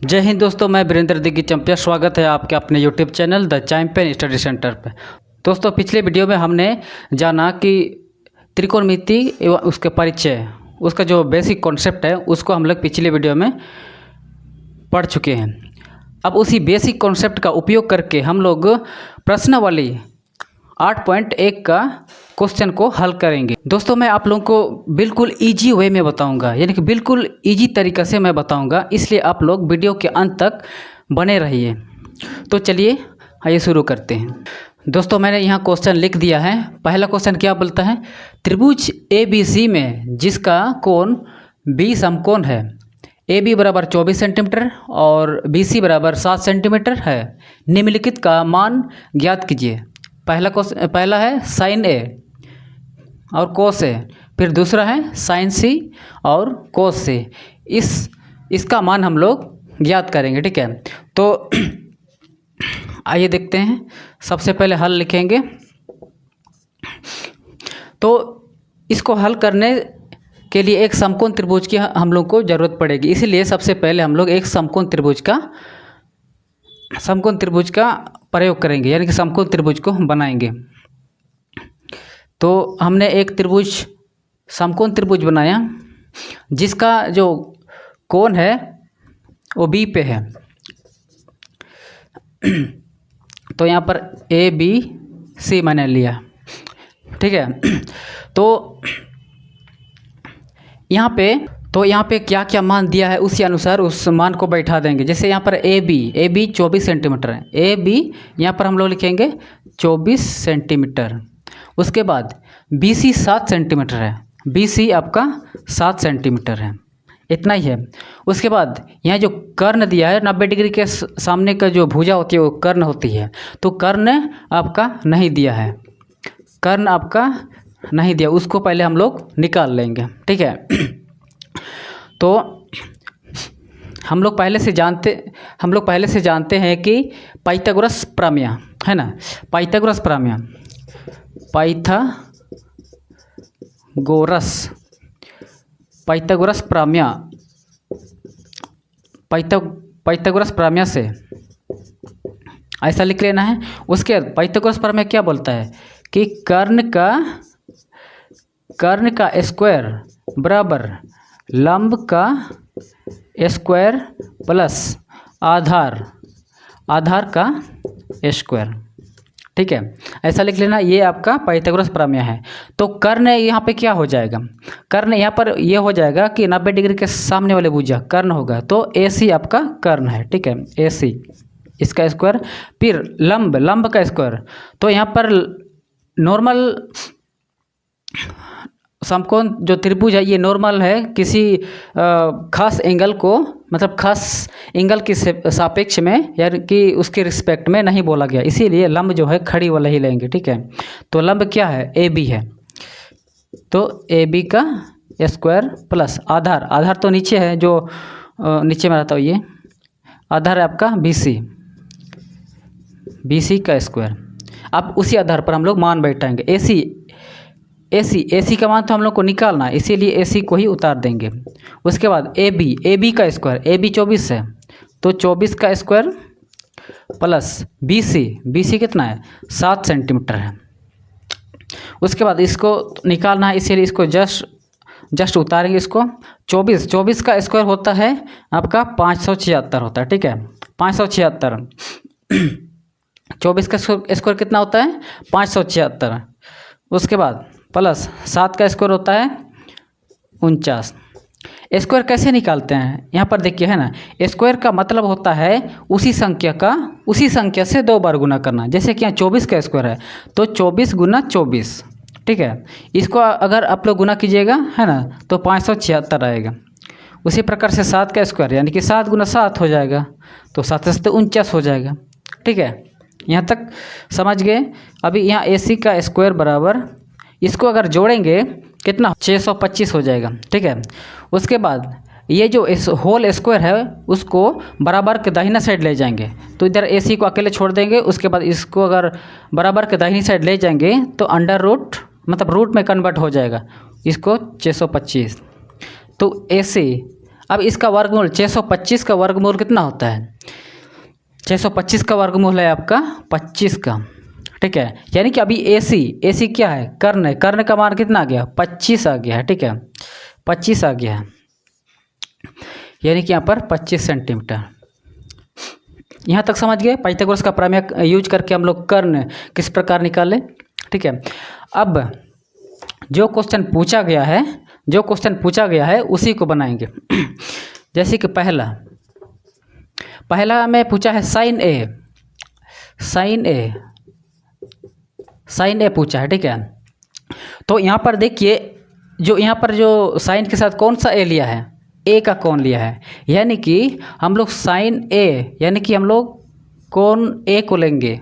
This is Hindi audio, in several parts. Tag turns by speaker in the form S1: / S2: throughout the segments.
S1: जय हिंद दोस्तों, मैं वीरेंद्र दिग्गी चंपिया। स्वागत है आपके अपने YouTube channel the champion study centre पे। दोस्तों, पिछले वीडियो में हमने जाना कि त्रिकोणमिति एवं उसके परिचय, उसका जो बेसिक कॉन्सेप्ट है उसको हम लोग पिछले वीडियो में पढ़ चुके हैं। अब उसी बेसिक कॉन्सेप्ट का उपयोग करके हम लोग प्रश्नावली 8.1 का क्वेश्चन को हल करेंगे। दोस्तों, मैं आप लोगों को बिल्कुल इजी वे में बताऊंगा, यानी कि बिल्कुल इजी तरीक़े से मैं बताऊंगा, इसलिए आप लोग वीडियो के अंत तक बने रहिए। तो चलिए आइए शुरू करते हैं। दोस्तों, मैंने यहाँ क्वेश्चन लिख दिया है। पहला क्वेश्चन क्या बोलता है? त्रिभुज ABC में जिसका कोण B समकोण है, AB बराबर 24 सेंटीमीटर और BC बराबर 7 सेंटीमीटर है, निम्नलिखित का मान ज्ञात कीजिए। पहला है साइन A और कोस A, फिर दूसरा है साइन C और कोस C। इसका मान हम लोग ज्ञात करेंगे, ठीक है। तो आइए देखते हैं। सबसे पहले हल लिखेंगे। तो इसको हल करने के लिए एक समकोण त्रिभुज की हम लोग को ज़रूरत पड़ेगी, इसीलिए सबसे पहले हम लोग एक समकोण त्रिभुज का प्रयोग करेंगे, यानी कि समकोण त्रिभुज को हम बनाएंगे। तो हमने एक समकोण त्रिभुज बनाया जिसका जो कोण है वो B पे है। तो यहाँ पर ABC मैंने लिया, ठीक है। तो यहाँ पे क्या क्या मान दिया है उसी अनुसार उस मान को बैठा देंगे। जैसे यहाँ पर AB 24 सेंटीमीटर है, AB यहाँ पर हम लोग लिखेंगे 24 सेंटीमीटर। उसके बाद BC 7 सेंटीमीटर है, BC आपका 7 सेंटीमीटर है, इतना ही है। उसके बाद यहाँ जो कर्ण दिया है 90 डिग्री के सामने का जो भुजा होती है वो कर्ण होती है, तो कर्ण आपका नहीं दिया है, उसको पहले हम लोग निकाल लेंगे, ठीक है। तो हम लोग पहले से जानते हैं कि पाइथागोरस प्रमेय है ना, पाइथागोरस प्रमेय से ऐसा लिख लेना है। उसके बाद पाइथागोरस प्रमेय क्या बोलता है कि कर्ण का स्क्वायर बराबर लंब का स्क्वायर प्लस आधार का स्क्वायर, ठीक है। ऐसा लिख लेना, ये आपका पाइथागोरस प्रमेय है। तो कर्ण यहाँ पे क्या हो जाएगा? कर्ण यहाँ पर ये हो जाएगा कि 90 डिग्री के सामने वाले भुजा कर्ण होगा, तो AC आपका कर्ण है, ठीक है। AC इसका स्क्वायर, फिर लंब का स्क्वायर। तो यहाँ पर नॉर्मल समकोण जो त्रिभुज है ये नॉर्मल है, किसी खास एंगल को, मतलब खास एंगल के सापेक्ष में, यानी कि उसके रिस्पेक्ट में नहीं बोला गया, इसीलिए लंब जो है खड़ी वाला ही लेंगे, ठीक है। तो लंब क्या है? AB है, तो AB का स्क्वायर प्लस आधार तो नीचे है, जो नीचे में रहता है, ये आधार है आपका BC का स्क्वायर। अब उसी आधार पर हम लोग मान बैठाएंगे। AC का मान तो हम लोग को निकालना है, इसीलिए AC को ही उतार देंगे। उसके बाद AB का स्क्वायर, AB 24 है, तो 24 का स्क्वायर प्लस BC कितना है? 7 सेंटीमीटर है। उसके बाद इसको निकालना है, इसीलिए इसको जस्ट उतारेंगे इसको। 24 का स्क्वायर होता है आपका 576 होता है, ठीक है। 576 24 का स्क्वायर कितना होता है? 576। उसके बाद प्लस 7 का स्क्वायर होता है 49। स्क्वायर कैसे निकालते हैं? यहाँ पर देखिए, है ना, स्क्वायर का मतलब होता है उसी संख्या से 2 बार गुना करना। जैसे कि यहाँ 24 का स्क्वायर है, तो 24 गुना 24, ठीक है। इसको अगर आप लोग गुना कीजिएगा, है ना, तो 576 आएगा। उसी प्रकार से 7 का स्क्वायर, यानी कि 7 गुना 7 हो जाएगा, तो 7 से 49 हो जाएगा, ठीक है। यहाँ तक समझ गए? अभी यहाँ AC का स्क्वायर बराबर, इसको अगर जोड़ेंगे कितना? 625 हो जाएगा, ठीक है। उसके बाद ये जो इस होल स्क्वायर है उसको बराबर के दाहिना साइड ले जाएंगे, तो इधर AC को अकेले छोड़ देंगे। उसके बाद इसको अगर बराबर के दाहिनी साइड ले जाएंगे तो अंडर रूट, मतलब रूट में कन्वर्ट हो जाएगा, इसको 625। तो AC अब इसका वर्गमूल 625 का वर्गमूल कितना होता है? 625 का वर्गमूल है आपका 25 का, ठीक है। यानी कि अभी AC क्या है? कर्ण है। कर्ण का मान कितना आ गया? 25 आ गया है, ठीक है, 25 आ गया है। यानी कि यहाँ पर 25 सेंटीमीटर। यहाँ तक समझ गए? पाइथागोरस का प्रमेय यूज करके हम लोग कर्ण किस प्रकार निकालें, ठीक है। अब जो क्वेश्चन पूछा गया है उसी को बनाएंगे। जैसे कि पहला में पूछा है साइन ए पूछा है, ठीक है। तो यहाँ पर देखिए, जो यहाँ पर जो साइन के साथ कौन सा ए लिया है? ए का कौन लिया है, यानी कि हम लोग साइन ए, यानी कि हम लोग कोण ए को लेंगे।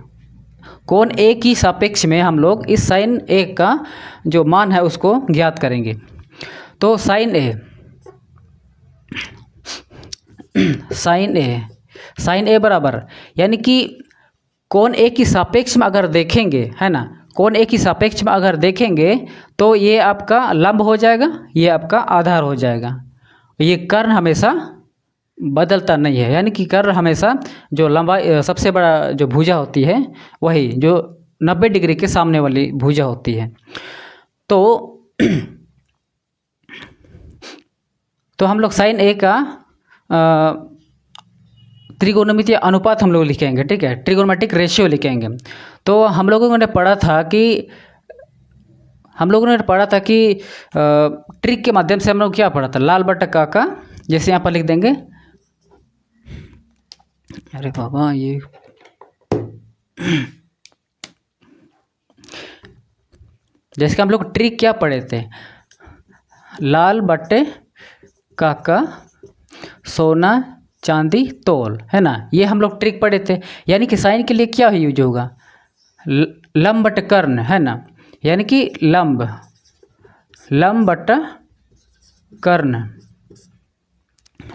S1: कोण ए की सापेक्ष में हम लोग इस साइन ए का जो मान है उसको ज्ञात करेंगे। तो साइन ए बराबर, यानी कि कोण ए की सापेक्ष में अगर देखेंगे, है ना, कोण ए की सापेक्ष में अगर देखेंगे तो ये आपका लंब हो जाएगा, ये आपका आधार हो जाएगा। ये कर्ण हमेशा बदलता नहीं है, यानी कि कर्ण हमेशा जो लंबाई सबसे बड़ा जो भुजा होती है वही जो 90 डिग्री के सामने वाली भुजा होती है। तो हम लोग साइन ए का त्रिकोणमितीय अनुपात हम लोग लिखेंगे, ठीक है, ट्रिगोनोमेट्रिक रेशियो लिखेंगे। तो हम लोगों ने पढ़ा था कि ट्रिक के माध्यम से हम लोग क्या पढ़ा था? लाल बटा का, जैसे यहाँ पर लिख देंगे, अरे बाबा ये जैसे कि हम लोग ट्रिक क्या पढ़े थे? लाल बटे का सोना चांदी तोल, है ना, ये हम लोग ट्रिक पढ़े थे। यानी कि साइन के लिए क्या यूज होगा? लंब बटे कर्ण, है ना, यानी कि लंब बटा कर्ण,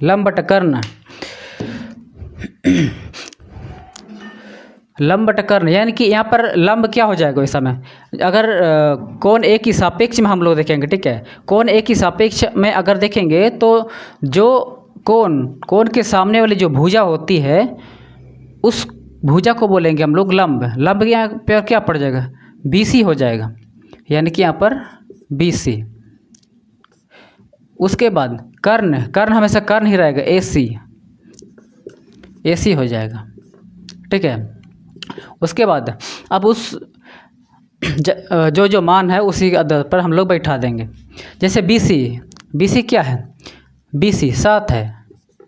S1: लंब बटा कर्ण, यानी कि यहाँ पर लंब क्या हो जाएगा इस समय? अगर कोण ए की सापेक्ष में हम लोग देखेंगे, ठीक है, कोण ए की सापेक्ष में अगर देखेंगे तो जो कोण के सामने वाली जो भुजा होती है उस भुजा को बोलेंगे हम लोग लंब यहाँ पर क्या पड़ जाएगा? BC हो जाएगा, यानी कि यहाँ पर BC। उसके बाद कर्ण हमेशा कर्ण ही रहेगा, AC हो जाएगा, ठीक है। उसके बाद अब उस जो मान है उसी आधार पर हम लोग बैठा देंगे। जैसे BC क्या है? BC 7 है,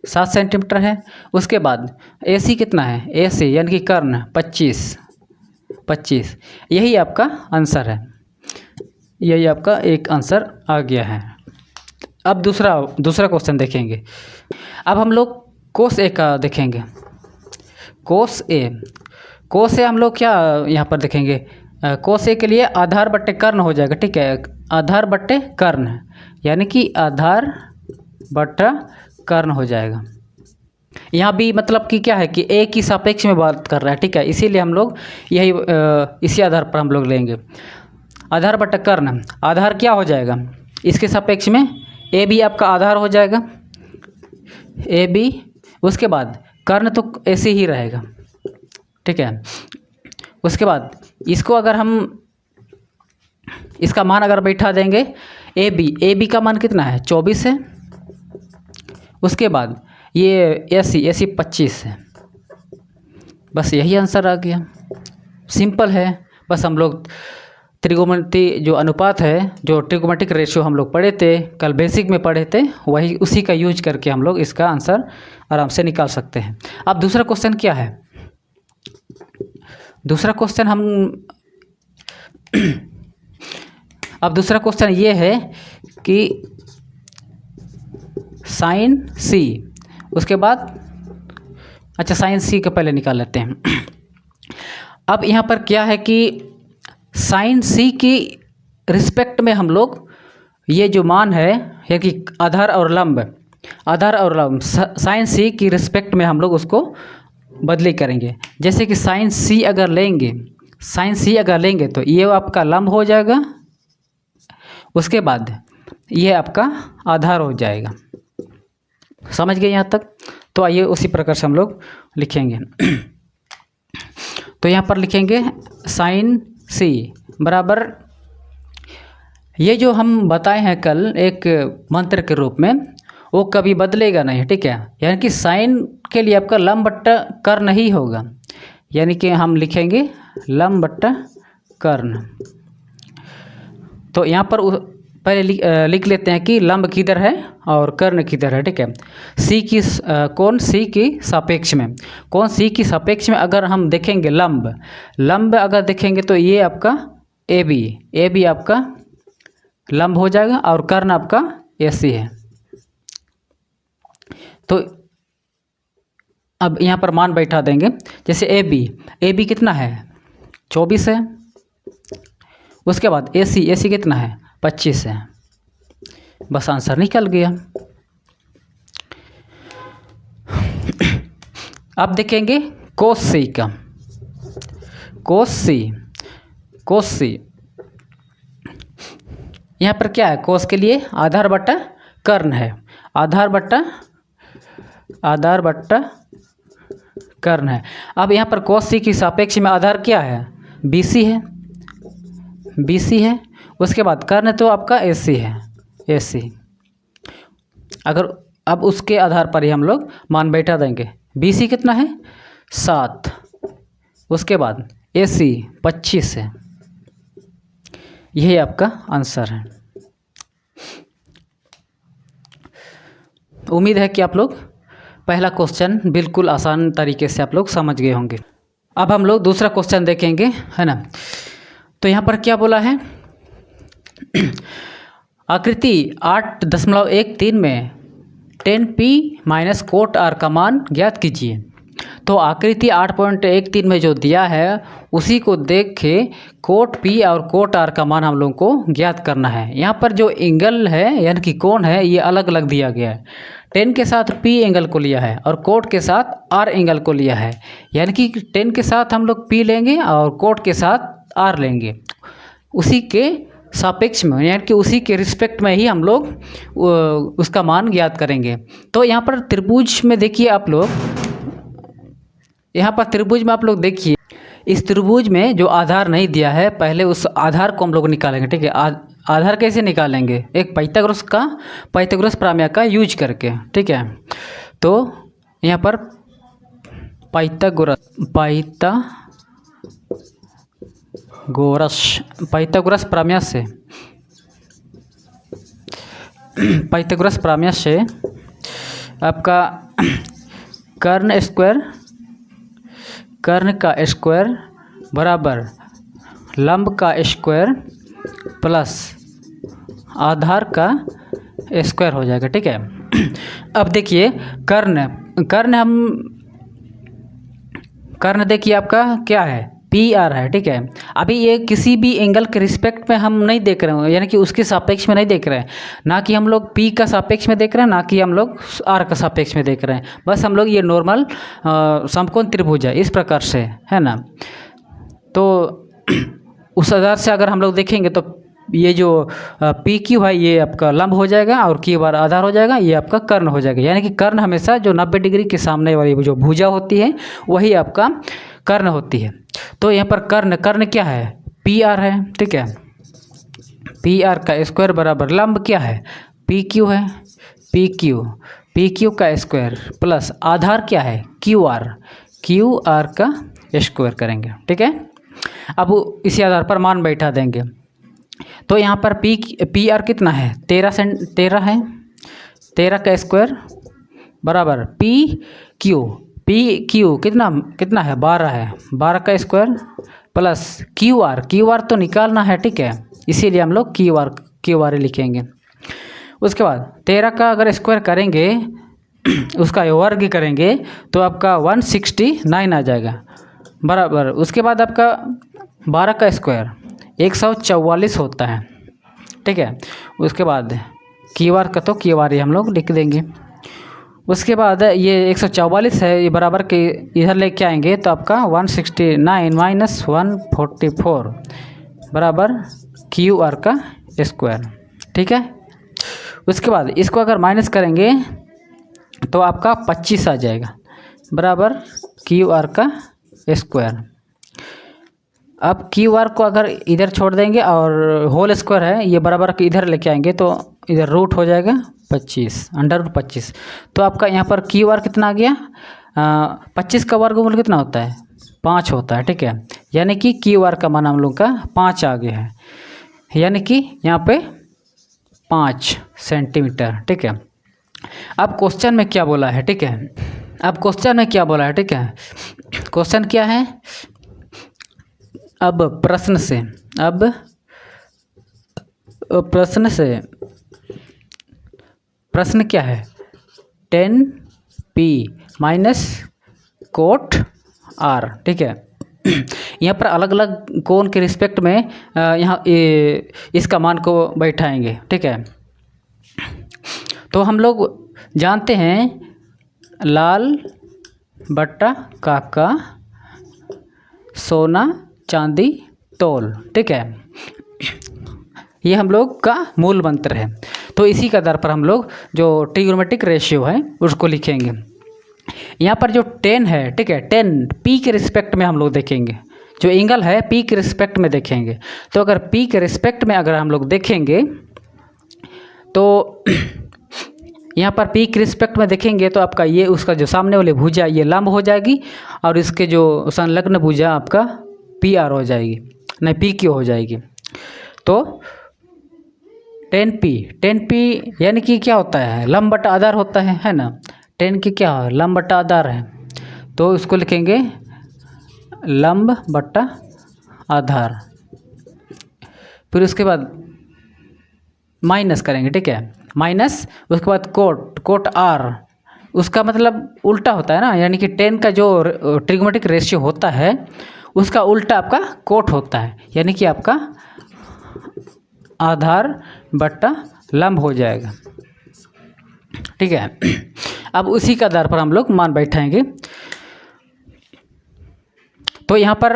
S1: 7 सेंटीमीटर है। उसके बाद AC कितना है? AC यानी कि कर्ण 25। यही आपका आंसर है, यही आपका एक आंसर आ गया है। अब दूसरा क्वेश्चन देखेंगे। अब हम लोग कोस ए का देखेंगे। कोस ए हम लोग क्या यहाँ पर देखेंगे? कोस ए के लिए आधार बट्टे कर्ण हो जाएगा, ठीक है, आधार बट्टे कर्ण, यानी कि आधार बट्टा कर्ण हो जाएगा। यहाँ भी मतलब कि क्या है कि ए की सापेक्ष में बात कर रहा है, ठीक है, इसीलिए हम लोग यही इसी आधार पर हम लोग लेंगे। आधार बट्टा कर्ण, आधार क्या हो जाएगा इसके सापेक्ष में? ए बी आपका आधार हो जाएगा, AB। उसके बाद कर्ण तो ऐसे ही रहेगा, ठीक है। उसके बाद इसको अगर हम इसका मान अगर बैठा देंगे, AB का मान कितना है? 24 है। उसके बाद ये AC 25 है। बस यही आंसर आ गया, सिंपल है। बस हम लोग त्रिकोणमितीय जो अनुपात है, जो ट्रिगोनोमेट्रिक रेशियो हम लोग पढ़े थे, कल बेसिक में पढ़े थे, वही उसी का यूज करके हम लोग इसका आंसर आराम से निकाल सकते हैं। अब दूसरा क्वेश्चन क्या है? दूसरा क्वेश्चन ये है कि साइन C, उसके बाद अच्छा साइन C का पहले निकाल लेते हैं। अब यहाँ पर क्या है कि साइन C की रिस्पेक्ट में हम लोग ये जो मान है, यानी कि आधार और लंब साइन C की रिस्पेक्ट में हम लोग उसको बदली करेंगे। जैसे कि साइन C अगर लेंगे तो ये आपका लंब हो जाएगा, उसके बाद ये आपका आधार हो जाएगा। समझ गए यहाँ तक? तो आइए उसी प्रकार से हम लोग लिखेंगे। तो यहाँ पर लिखेंगे साइन सी बराबर, ये जो हम बताए हैं कल एक मंत्र के रूप में, वो कभी बदलेगा नहीं, ठीक है। यानी कि साइन के लिए आपका लंब बट्टा कर्ण ही होगा, यानी कि हम लिखेंगे लंब बट्टा कर्ण। तो यहाँ पर पहले लिख लेते हैं कि लंब किधर है और कर्ण किधर है, ठीक है। सी की कौन सी की सापेक्ष में, कौन सी की सापेक्ष में अगर हम देखेंगे लंब अगर देखेंगे तो ये आपका ए बी आपका लंब हो जाएगा और कर्ण आपका ए सी है। तो अब यहाँ पर मान बैठा देंगे, जैसे ए बी कितना है 24 है। उसके बाद ए सी कितना है 25 है। बस आंसर निकल गया। अब देखेंगे कोस सी का, कोस सी यहाँ पर क्या है, कोस के लिए आधार बट्टा कर्ण है, आधार बट्टा कर्ण है। अब यहाँ पर कोस सी की सापेक्ष में आधार क्या है, BC है। उसके बाद कर्ण तो आपका AC है, AC। अगर अब उसके आधार पर ही हम लोग मान बैठा देंगे, BC कितना है 7, उसके बाद AC 25 है। यही आपका आंसर है। उम्मीद है कि आप लोग पहला क्वेश्चन बिल्कुल आसान तरीके से आप लोग समझ गए होंगे। अब हम लोग दूसरा क्वेश्चन देखेंगे, है ना। तो यहाँ पर क्या बोला है, आकृति 8.13 में 10p माइनस कोट r का मान ज्ञात कीजिए। तो आकृति 8.13 में जो दिया है उसी को देख के कोट p और कोट r का मान हम लोगों को ज्ञात करना है। यहाँ पर जो एंगल है यानी कि कोण है ये अलग अलग दिया गया है। 10 के साथ p एंगल को लिया है और कोट के साथ r एंगल को लिया है, यानी कि 10 के साथ हम लोग p लेंगे और कोट के साथ r लेंगे, उसी के सापेक्ष में यानी कि उसी के रिस्पेक्ट में ही हम लोग उसका मान ज्ञात करेंगे। तो यहाँ पर त्रिभुज में देखिए आप लोग, यहाँ पर त्रिभुज में आप लोग देखिए, इस त्रिभुज में जो आधार नहीं दिया है पहले उस आधार को हम लोग निकालेंगे, ठीक है। आधार कैसे निकालेंगे, एक पाइथागोरस प्रमेय का यूज करके, ठीक है। तो यहाँ पर पाइथागोरस प्रमेय से आपका कर्ण का स्क्वायर बराबर लंब का स्क्वायर प्लस आधार का स्क्वायर हो जाएगा, ठीक है। अब देखिए कर्ण देखिए आपका क्या है PR है, ठीक है। अभी ये किसी भी एंगल के रिस्पेक्ट में हम नहीं देख रहे हैं, यानी कि उसके सापेक्ष में नहीं देख रहे हैं, ना कि हम लोग P का सापेक्ष में देख रहे हैं, ना कि हम लोग R का सापेक्ष में देख रहे हैं। बस हम लोग ये नॉर्मल समकोण त्रिभुज है इस प्रकार से, है ना। तो उस आधार से अगर हम लोग देखेंगे तो ये जो PQ है ये आपका लंब हो जाएगा और Q बार आधार हो जाएगा, ये आपका कर्ण हो जाएगा। यानी कि कर्ण हमेशा जो 90 डिग्री के सामने वाली जो भुजा होती है वही आपका कर्ण होती है। तो यहाँ पर कर्ण क्या है PR है, ठीक है। PR का स्क्वायर बराबर लंब क्या है PQ है, PQ का स्क्वायर प्लस आधार क्या है QR का स्क्वायर करेंगे, ठीक है। अब इसी आधार पर मान बैठा देंगे। तो यहाँ पर PR कितना है 13 है, 13 का स्क्वायर बराबर PQ कितना है 12 है, 12 का स्क्वायर प्लस QR तो निकालना है, ठीक है, इसीलिए हम लोग QR लिखेंगे। उसके बाद 13 का अगर स्क्वायर करेंगे उसका वर्ग करेंगे तो आपका 169 आ जाएगा बराबर। उसके बाद आपका 12 का स्क्वायर 144 होता है, ठीक है। उसके बाद QR का तो QR ही हम लोग लिख देंगे। उसके बाद ये 144 है, ये बराबर के इधर लेके आएंगे तो आपका 169 माइनस 144 बराबर QR का स्क्वायर, ठीक है। उसके बाद इसको अगर माइनस करेंगे तो आपका 25 आ जाएगा बराबर क्यू आर का स्क्वायर। अब क्यू आर को अगर इधर छोड़ देंगे और होल स्क्वायर है ये बराबर के इधर लेके आएंगे तो इधर रूट हो जाएगा 25 √25। तो आपका यहाँ पर क्यू आर कितना आ गया 25 का वर्गमूल कितना होता है 5 होता है। ठीक है, यानी कि क्यू आर का मान हम लोग का 5 आ गया है, यानी कि यहाँ पे 5 सेंटीमीटर। ठीक है, अब क्वेश्चन में क्या बोला है। ठीक है, अब क्वेश्चन में क्या बोला है। ठीक है, क्वेश्चन क्या है, अब प्रश्न क्या है 10p माइनस कोट r। ठीक है, यहाँ पर अलग अलग कोण के रिस्पेक्ट में यहाँ इसका मान को बैठाएंगे। ठीक है, तो हम लोग जानते हैं लाल बट्टा काका सोना चांदी तोल। ठीक है, ये हम लोग का मूल मंत्र है। तो इसी के आधार पर हम लोग जो ट्रिग्नोमेट्रिक रेशियो है उसको लिखेंगे। यहाँ पर जो 10 है, ठीक है, 10 p के रिस्पेक्ट में हम लोग देखेंगे, जो एंगल है p के रिस्पेक्ट में देखेंगे। तो अगर p के रिस्पेक्ट में अगर हम लोग देखेंगे तो यहाँ पर p के रिस्पेक्ट में देखेंगे तो आपका ये उसका जो सामने वाली भुजा ये लंब हो जाएगी और इसके जो संलग्न भुजा आपका PR हो जाएगी, नहीं PQ हो जाएगी। तो 10p यानी कि क्या होता है लंब बटा आधार होता है ना। 10 की क्या है लंब बटा आधार है, तो इसको लिखेंगे लंब बटा आधार। फिर उसके बाद माइनस करेंगे। ठीक है, माइनस उसके बाद कोट r, उसका मतलब उल्टा होता है ना, यानी कि 10 का जो ट्रिग्नोमेट्रिक रेशियो होता है उसका उल्टा आपका कोट होता है, यानी कि आपका आधार बट्टा लंब हो जाएगा। ठीक है, अब उसी के आधार पर हम लोग मान बैठाएंगे। तो यहाँ पर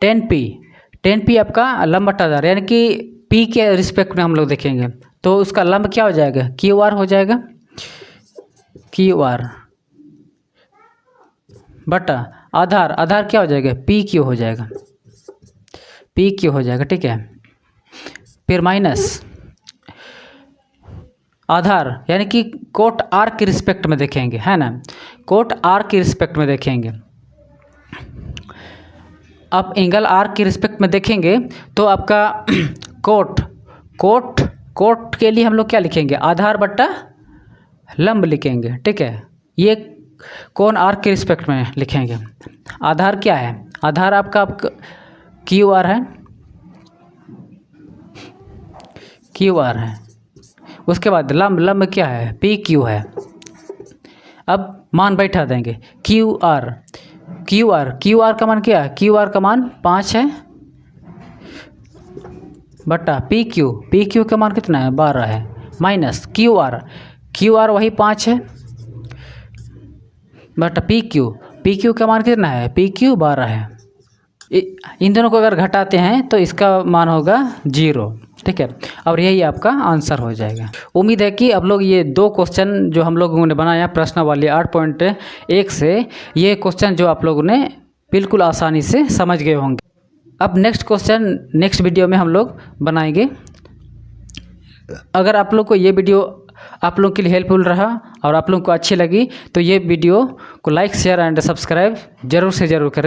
S1: 10p आपका लंब बट्टा आधार, यानी कि p के रिस्पेक्ट में हम लोग देखेंगे तो उसका लंब क्या हो जाएगा QR हो जाएगा, QR बटा आधार क्या हो जाएगा PQ हो जाएगा, PQ हो जाएगा। ठीक है, फिर माइनस आधार यानी कि कोट R के रिस्पेक्ट में देखेंगे, है ना, कोट R के रिस्पेक्ट में देखेंगे। अब एंगल R के रिस्पेक्ट में देखेंगे तो आपका कोट के लिए हम लोग क्या लिखेंगे आधार बट्टा लंब लिखेंगे। ठीक है, ये कोण R के रिस्पेक्ट में लिखेंगे। आधार क्या है, आधार आपका QR है, QR है। उसके बाद लंब क्या है PQ है। अब मान बैठा देंगे QR का मान क्या है, QR का मान 5 है बटा PQ का मान कितना है 12 है, माइनस QR वही 5 है बटा PQ का मान कितना है PQ 12 है। इन दोनों को अगर घटाते हैं तो इसका मान होगा 0। ठीक है, और यही आपका आंसर हो जाएगा। उम्मीद है कि आप लोग ये 2 क्वेश्चन जो हम लोगों ने बनाया प्रश्न वाली 8.1 से, ये क्वेश्चन जो आप लोगों ने बिल्कुल आसानी से समझ गए होंगे। अब नेक्स्ट क्वेश्चन नेक्स्ट वीडियो में हम लोग बनाएंगे। अगर आप लोग को ये वीडियो आप लोग के लिए हेल्पफुल रहा और आप लोग को अच्छी लगी तो ये वीडियो को लाइक शेयर एंड सब्सक्राइब ज़रूर से ज़रूर करें।